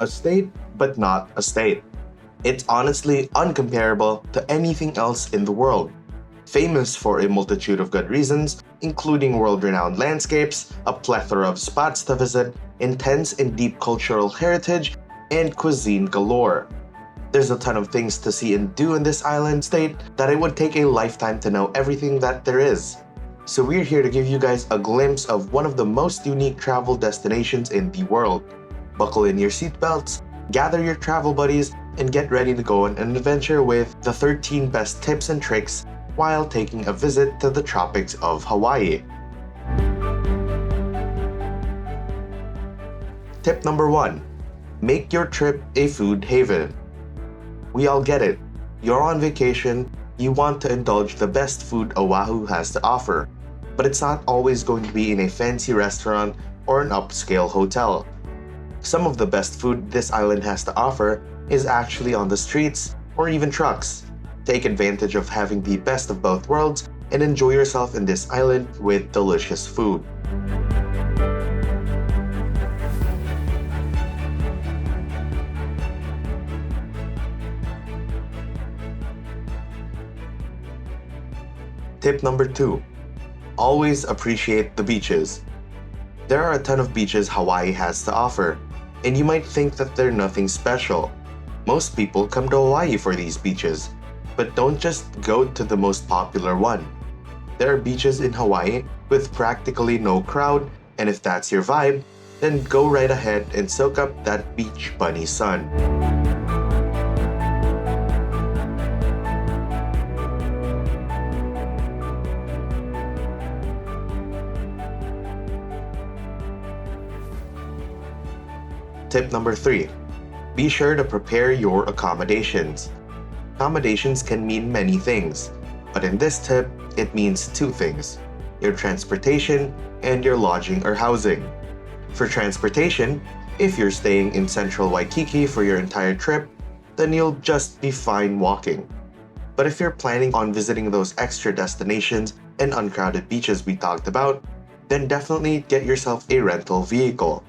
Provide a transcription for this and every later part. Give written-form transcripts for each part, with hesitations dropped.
A state, but not a state. It's honestly uncomparable to anything else in the world. Famous for a multitude of good reasons, including world-renowned landscapes, a plethora of spots to visit, intense and deep cultural heritage, and cuisine galore. There's a ton of things to see and do in this island state that it would take a lifetime to know everything that there is. So we're here to give you guys a glimpse of one of the most unique travel destinations in the world. Buckle in your seatbelts, gather your travel buddies, and get ready to go on an adventure with the 13 best tips and tricks while taking a visit to the tropics of Hawaii. Tip number 1. Make your trip a food haven. We all get it. You're on vacation, you want to indulge the best food Oahu has to offer, but it's not always going to be in a fancy restaurant or an upscale hotel. Some of the best food this island has to offer is actually on the streets or even trucks. Take advantage of having the best of both worlds and enjoy yourself in this island with delicious food. Tip number 2. Always appreciate the beaches. There are a ton of beaches Hawaii has to offer, and you might think that they're nothing special. Most people come to Hawaii for these beaches, but don't just go to the most popular one. There are beaches in Hawaii with practically no crowd, and if that's your vibe, then go right ahead and soak up that beach bunny sun. Tip number 3. Be sure to prepare your accommodations. Accommodations can mean many things, but in this tip, it means 2 things: your transportation and your lodging or housing. For transportation, if you're staying in central Waikiki for your entire trip, then you'll just be fine walking. But if you're planning on visiting those extra destinations and uncrowded beaches we talked about, then definitely get yourself a rental vehicle.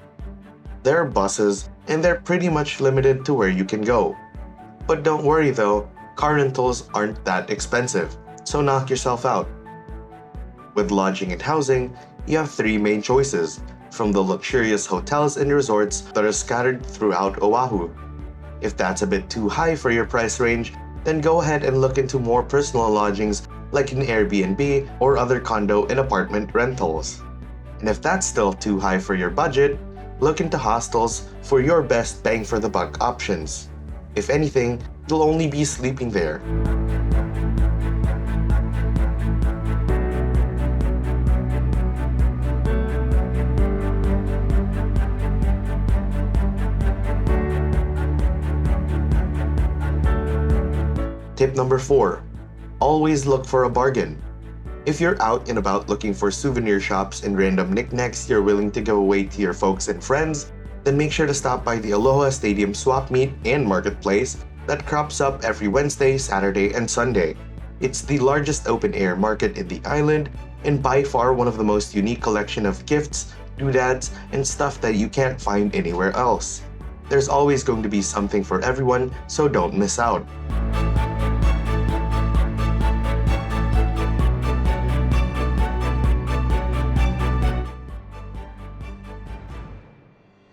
There are buses, and they're pretty much limited to where you can go. But don't worry though, car rentals aren't that expensive, so knock yourself out. With lodging and housing, you have 3 main choices, from the luxurious hotels and resorts that are scattered throughout Oahu. If that's a bit too high for your price range, then go ahead and look into more personal lodgings like an Airbnb or other condo and apartment rentals. And if that's still too high for your budget, look into hostels for your best bang for the buck options. If anything, you'll only be sleeping there. Tip number 4. Always look for a bargain. If you're out and about looking for souvenir shops and random knickknacks you're willing to give away to your folks and friends, then make sure to stop by the Aloha Stadium Swap Meet and Marketplace that crops up every Wednesday, Saturday, and Sunday. It's the largest open-air market in the island and by far one of the most unique collection of gifts, doodads, and stuff that you can't find anywhere else. There's always going to be something for everyone, so don't miss out.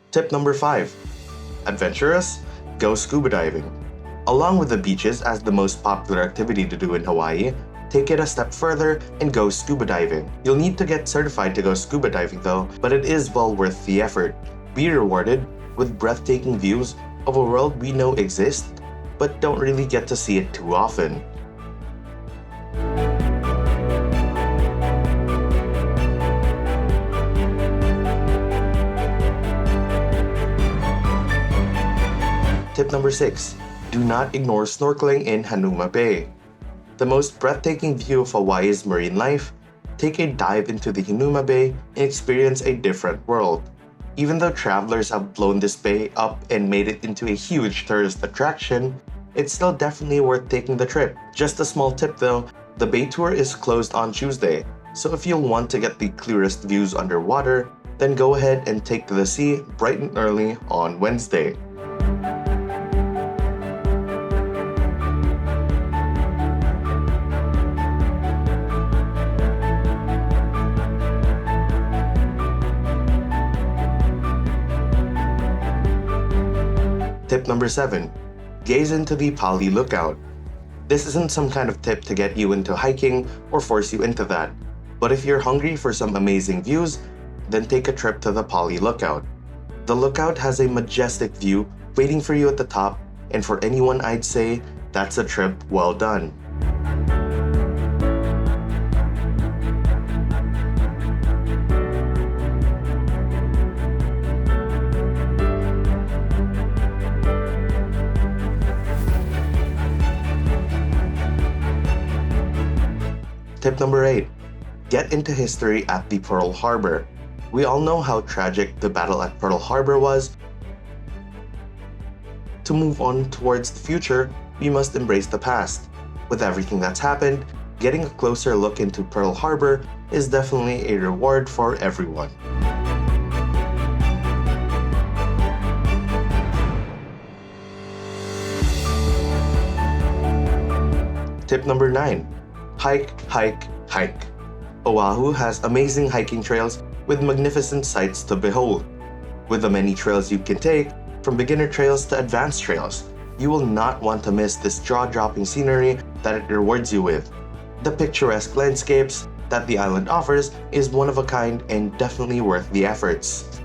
Tip number 5. Adventurous? Go scuba diving. Along with the beaches as the most popular activity to do in Hawaii, take it a step further and go scuba diving. You'll need to get certified to go scuba diving though, but it is well worth the effort. Be rewarded with breathtaking views of a world we know exists, but don't really get to see it too often. Tip number 6. Do not ignore snorkeling in Hanauma Bay. The most breathtaking view of Hawaii's marine life, take a dive into the Hanauma Bay and experience a different world. Even though travelers have blown this bay up and made it into a huge tourist attraction, it's still definitely worth taking the trip. Just a small tip though, the bay tour is closed on Tuesday, so if you'll want to get the clearest views underwater, then go ahead and take to the sea bright and early on Wednesday. Tip number 7. Gaze into the Pali Lookout. This isn't some kind of tip to get you into hiking or force you into that. But if you're hungry for some amazing views, then take a trip to the Pali Lookout. The lookout has a majestic view waiting for you at the top, and for anyone, I'd say that's a trip well done. Tip number 8. Get into history at the Pearl Harbor. We all know how tragic the battle at Pearl Harbor was. To move on towards the future, we must embrace the past. With everything that's happened, getting a closer look into Pearl Harbor is definitely a reward for everyone. Tip number 9. Hike, hike, hike. Oahu has amazing hiking trails with magnificent sights to behold. With the many trails you can take, from beginner trails to advanced trails, you will not want to miss this jaw-dropping scenery that it rewards you with. The picturesque landscapes that the island offers is one of a kind and definitely worth the efforts.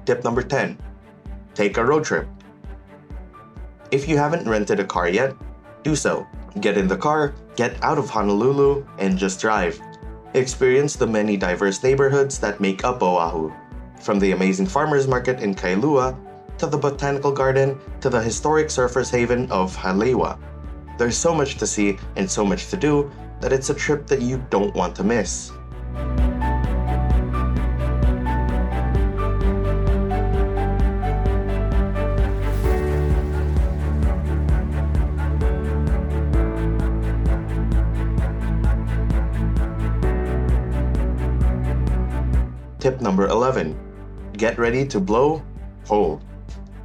Tip number 10. Take a road trip. If you haven't rented a car yet, do so. Get in the car, get out of Honolulu, and just drive. Experience the many diverse neighborhoods that make up Oahu. From the amazing farmers market in Kailua, to the botanical garden, to the historic surfers haven of Halewa. There's so much to see and so much to do that it's a trip that you don't want to miss. Tip number 11. Get ready to blow hole.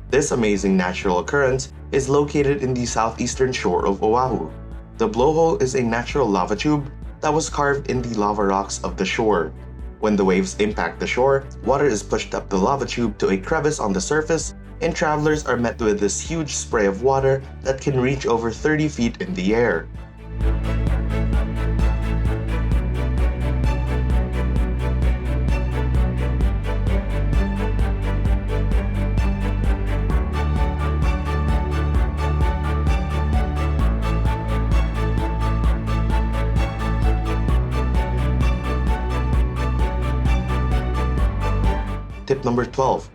This amazing natural occurrence is located in the southeastern shore of Oahu. The blowhole is a natural lava tube that was carved in the lava rocks of the shore. When the waves impact the shore, water is pushed up the lava tube to a crevice on the surface, and travelers are met with this huge spray of water that can reach over 30 feet in the air. Tip number 12.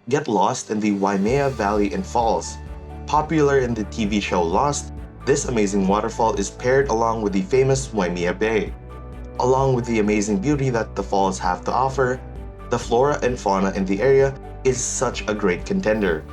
Get lost in the Waimea Valley and Falls. Popular in the TV show Lost, this amazing waterfall is paired along with the famous Waimea Bay. Along with the amazing beauty that the falls have to offer, the flora and fauna in the area is such a great contender.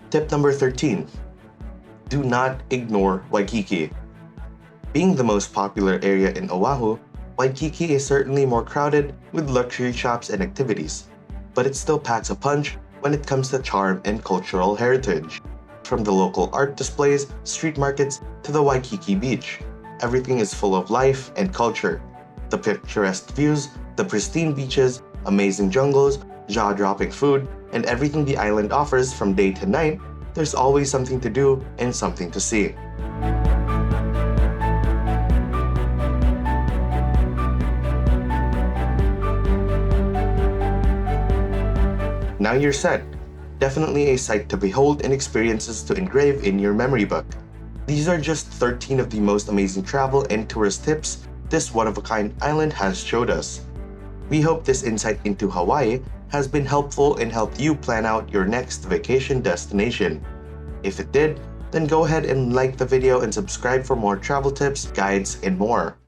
Tip number 13. Do not ignore Waikiki. Being the most popular area in Oahu, Waikiki is certainly more crowded with luxury shops and activities, but it still packs a punch when it comes to charm and cultural heritage. From the local art displays, street markets, to the Waikiki beach, everything is full of life and culture. The picturesque views, the pristine beaches, amazing jungles, jaw-dropping food, and everything the island offers from day to night, there's always something to do and something to see. Now you're set. Definitely a sight to behold and experiences to engrave in your memory book. These are just 13 of the most amazing travel and tourist tips this one-of-a-kind island has showed us. We hope this insight into Hawaii has been helpful and helped you plan out your next vacation destination. If it did, then go ahead and like the video and subscribe for more travel tips, guides, and more.